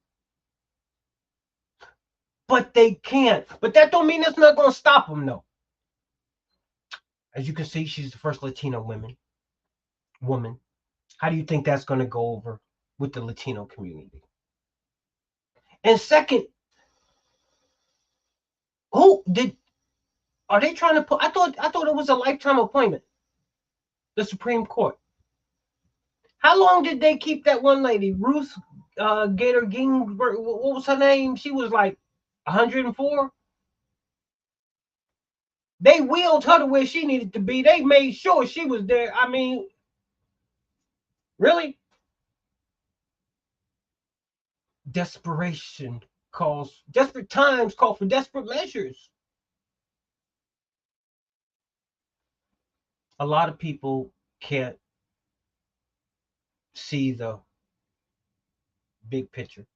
but they can't. But that don't mean it's not going to stop them, though. As you can see, she's the first Latino woman. How do you think that's going to go over with the Latino community? And second, are they trying to put? I thought it was a lifetime appointment. The Supreme Court. How long did they keep that one lady, Ruth Gator Ginsburg? What was her name? She was like 104. They wheeled her to where she needed to be. They made sure she was there. I mean, really? Desperate times call for desperate measures. A lot of people can't see the big picture.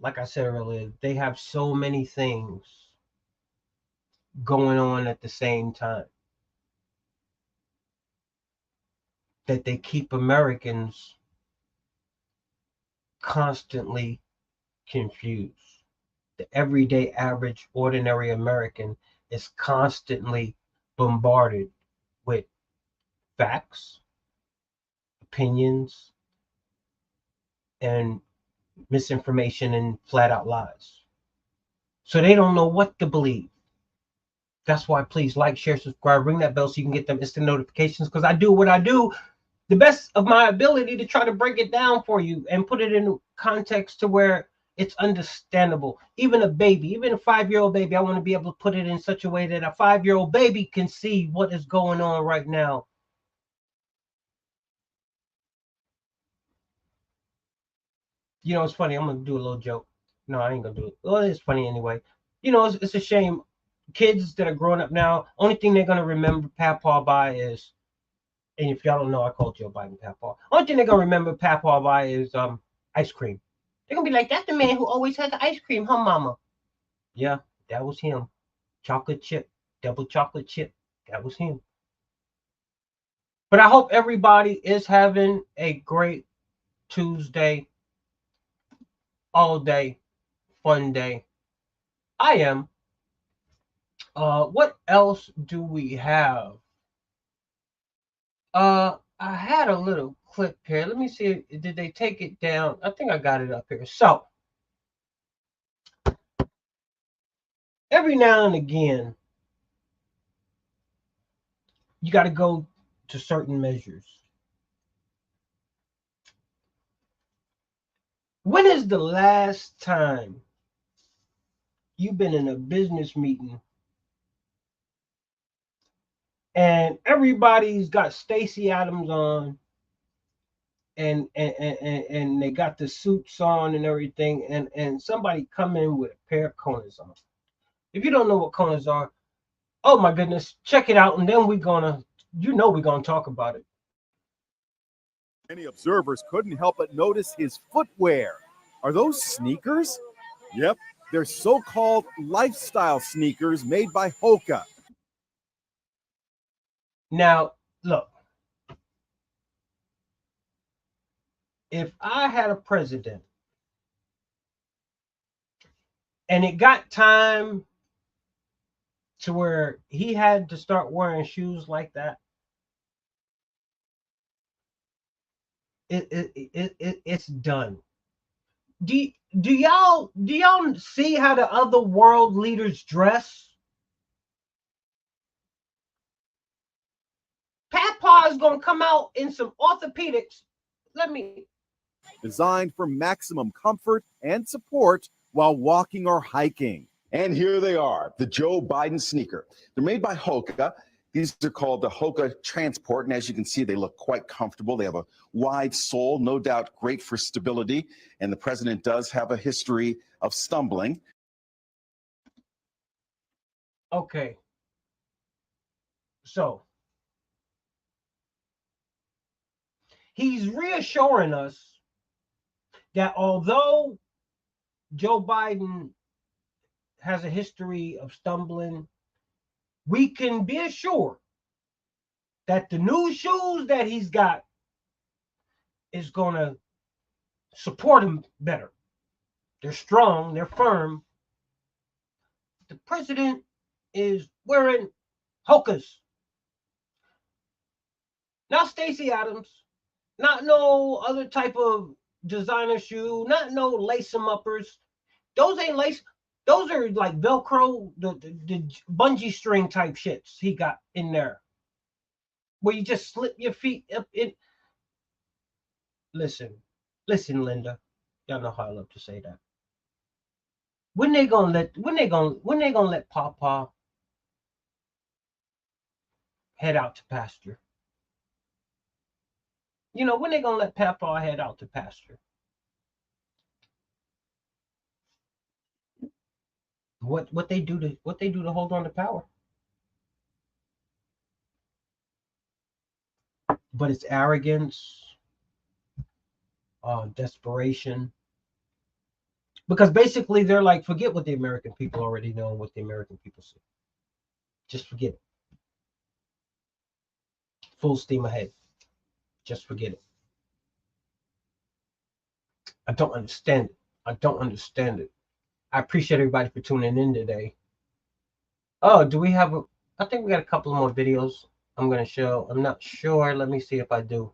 Like I said earlier, they have so many things going on at the same time that they keep Americans constantly confused. The everyday, average, ordinary American is constantly bombarded with facts, opinions, and misinformation and flat out lies. So they don't know what to believe. That's why please like, share, subscribe, ring that bell so you can get them instant notifications, because I do what I do the best of my ability to try to break it down for you and put it in context to where it's understandable. Even a baby, even a 5-year-old baby, I want to be able to put it in such a way that a 5-year-old baby can see what is going on right now. You know, it's funny. I'm going to do a little joke. No, I ain't going to do it. Well, it's funny anyway. You know, it's a shame. Kids that are growing up now, only thing they're going to remember PAPPAW by is, and if y'all don't know, I called Joe Biden PAPPAW. Only thing they're going to remember PAPPAW by is ice cream. They're going to be like, that's the man who always had the ice cream, huh, mama? Yeah, that was him. Chocolate chip, double chocolate chip. That was him. But I hope everybody is having a great Tuesday, all day, fun day. I am. What else do we have? I had a little clip here. Let me see. Did they take it down? I think I got it up here. So, every now and again, you got to go to certain measures. When is the last time you've been in a business meeting and everybody's got Stacey Adams on and they got the suits on and everything, and somebody come in with a pair of Konas on? If you don't know what Konas are, oh my goodness, check it out, and then we're gonna talk about it. Many observers couldn't help but notice his footwear. Are those sneakers? Yep, they're so-called lifestyle sneakers made by Hoka. Now, look, if I had a president and it got time to where he had to start wearing shoes like that, it's done. Do y'all see how the other world leaders dress? PAPPAW is gonna come out in some orthopedics. Designed for maximum comfort and support while walking or hiking. And here they are, the Joe Biden sneaker. They're made by Hoka. These are called the Hoka Transport, and as you can see, they look quite comfortable. They have a wide sole, no doubt great for stability, and the president does have a history of stumbling. Okay. So, he's reassuring us that although Joe Biden has a history of stumbling, we can be assured that the new shoes that he's got is going to support him better. They're strong, they're firm. The president is wearing Hokas. Not Stacey Adams, not no other type of designer shoe, not no lace-em-uppers. Those ain't lace. Those are like Velcro, the bungee string type shits he got in there, where you just slip your feet up in. Listen, Linda, y'all know how I love to say that. When they gonna let PAPPAW head out to pasture? You know, when they gonna let PAPPAW head out to pasture? What they do to hold on to power? But it's arrogance, desperation. Because basically they're like, forget what the American people already know and what the American people see. Just forget it. Full steam ahead. Just forget it. I don't understand it. I don't understand it. I appreciate everybody for tuning in today. Oh, do we have I think we got a couple more videos I'm going to show. I'm not sure. Let me see if I do.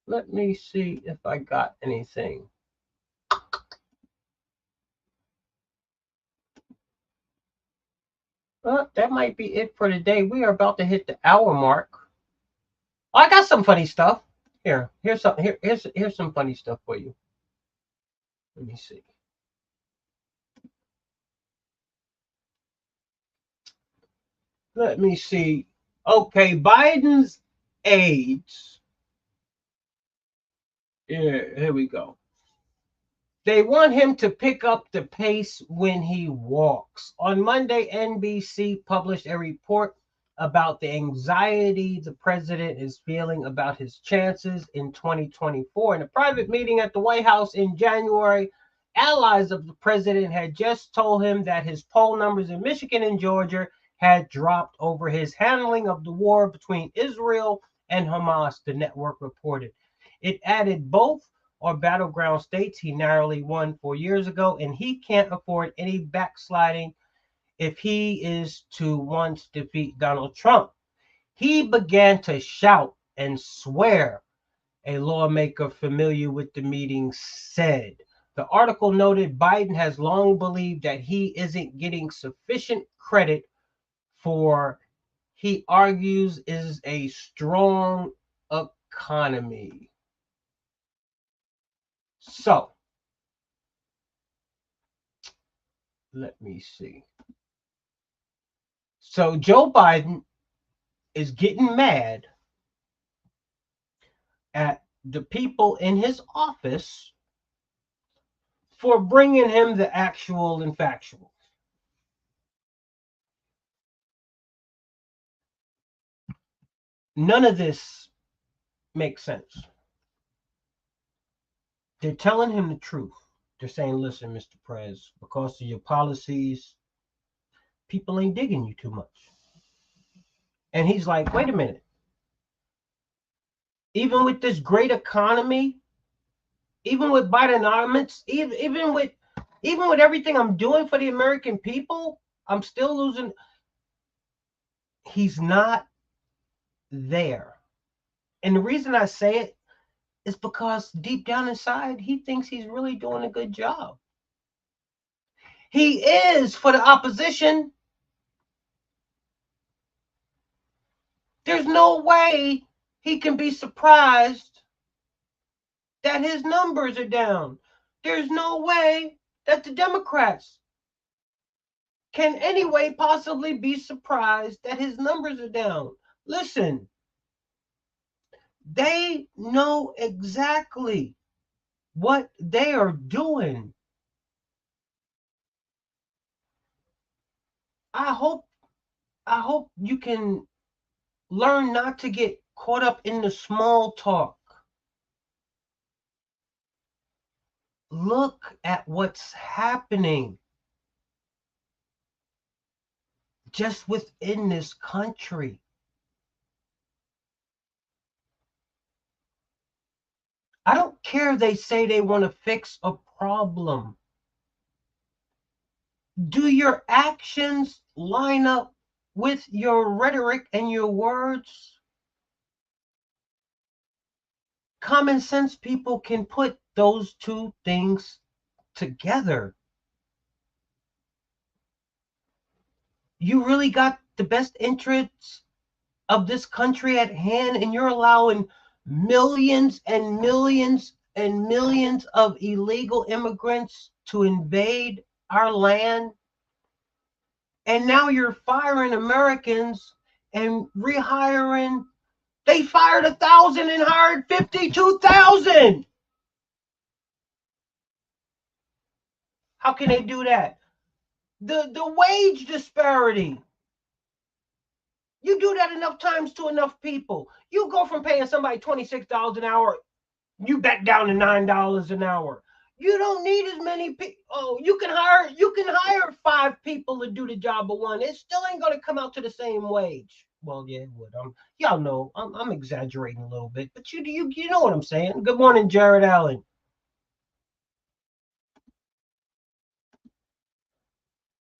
Let me see if I got anything. That might be it for today. We are about to hit the hour mark. Oh, I got some funny stuff. Here's some funny stuff for you. Let me see. Let me see. Okay, Biden's aides. Yeah, here we go. They want him to pick up the pace when he walks. On Monday, NBC published a report about the anxiety the president is feeling about his chances in 2024. In a private meeting at the White House in January, allies of the president had just told him that his poll numbers in Michigan and Georgia had dropped over his handling of the war between Israel and Hamas, the network reported. It added both are battleground states. He narrowly won 4 years ago, and he can't afford any backsliding if he is to once defeat Donald Trump. He began to shout and swear, a lawmaker familiar with the meeting said. The article noted Biden has long believed that he isn't getting sufficient credit for, he argues, is a strong economy. So, let me see. So Joe Biden is getting mad at the people in his office for bringing him the actual and factual. None of this makes sense. They're telling him the truth. They're saying, listen, Mr. Prez, because of your policies, people ain't digging you too much. And he's like, wait a minute. Even with this great economy, even with Bidenomics, even with everything I'm doing for the American people, I'm still losing. He's not there. And the reason I say it is because deep down inside, he thinks he's really doing a good job. He is for the opposition. There's no way he can be surprised that his numbers are down. There's no way that the Democrats can anyway possibly be surprised that his numbers are down. Listen, they know exactly what they are doing. I hope you can learn not to get caught up in the small talk. Look at what's happening just within this country. I don't care they say they want to fix a problem. Do your actions line up with your rhetoric and your words? Common sense people can put those two things together. You really got the best interests of this country at hand, and you're allowing millions and millions and millions of illegal immigrants to invade our land. And now you're firing Americans and rehiring. They fired 1,000 and hired 52,000. How can they do that? The wage disparity. You do that enough times to enough people. You go from paying somebody $26 an hour, you back down to $9 an hour. You don't need as many people. Oh, you can hire 5 people to do the job of one. It still ain't gonna come out to the same wage. Well, yeah, it would. Y'all know I'm exaggerating a little bit, but you know what I'm saying. Good morning, Jared Allen.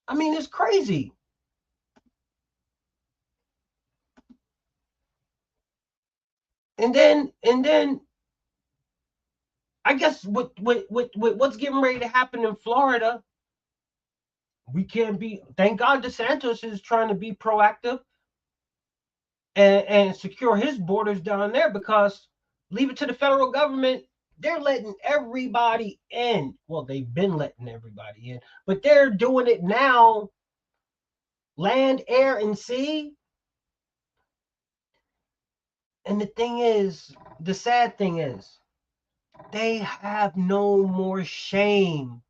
I mean, it's crazy. And then I guess with what's getting ready to happen in Florida, we can't be. Thank God DeSantis is trying to be proactive and secure his borders down there, because leave it to the federal government. They're letting everybody in. Well, they've been letting everybody in, but they're doing it now. Land, air, and sea. And the thing is, the sad thing is, they have no more shame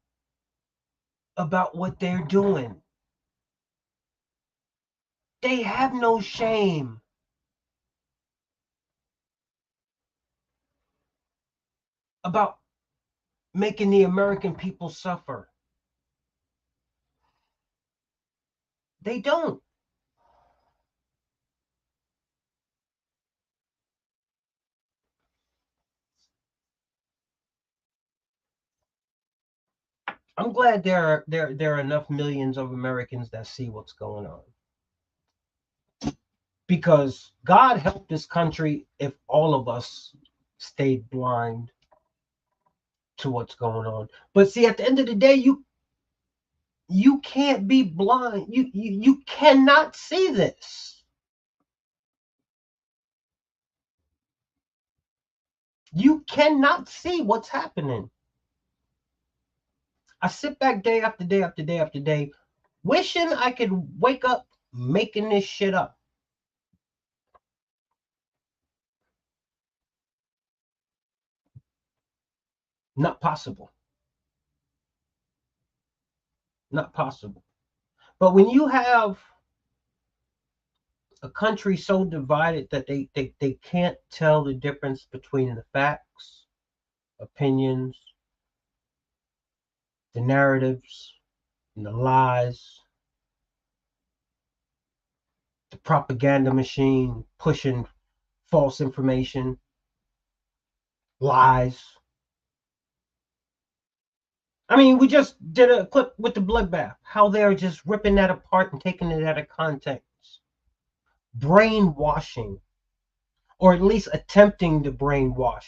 about what they're doing. They have no shame. About making the American people suffer. They don't. I'm glad there are enough millions of Americans that see what's going on. Because God help this country if all of us stayed blind to what's going on. But see, at the end of the day, you can't be blind. You cannot see this. You cannot see what's happening. I sit back day after day after day after day, wishing I could wake up making this shit up. Not possible. Not possible. But when you have a country so divided that they can't tell the difference between the facts, opinions, the narratives, and the lies, the propaganda machine pushing false information, lies. I mean, we just did a clip with the bloodbath, how they're just ripping that apart and taking it out of context. Brainwashing, or at least attempting to brainwash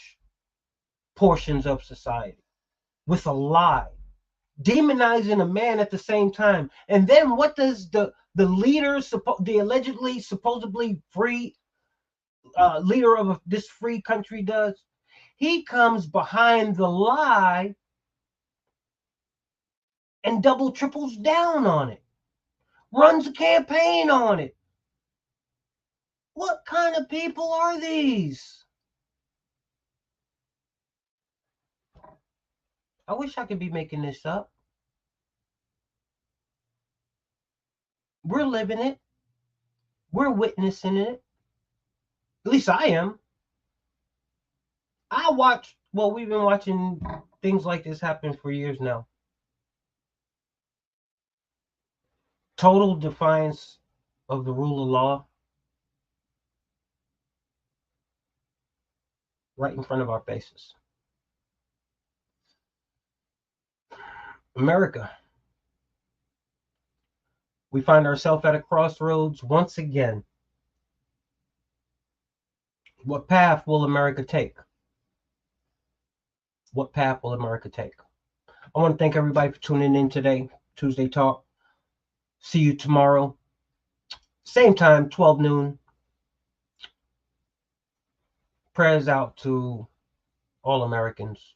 portions of society with a lie, demonizing a man at the same time. And then what does the leader, the allegedly, supposedly free leader of this free country does? He comes behind the lie and double triples down on it, runs a campaign on it. What kind of people are these? I wish I could be making this up. We're living it. We're witnessing it. At least I am. We've been watching things like this happen for years now. Total defiance of the rule of law right in front of our faces. America. We find ourselves at a crossroads once again. What path will America take? What path will America take? I want to thank everybody for tuning in today, Tuesday Talk. See you tomorrow. Same time, 12 noon. Prayers out to all Americans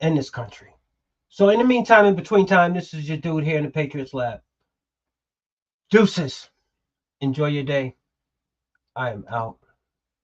in this country. So in the meantime, in between time, this is your dude here in the Patriots Lab. Deuces. Enjoy your day. I am out.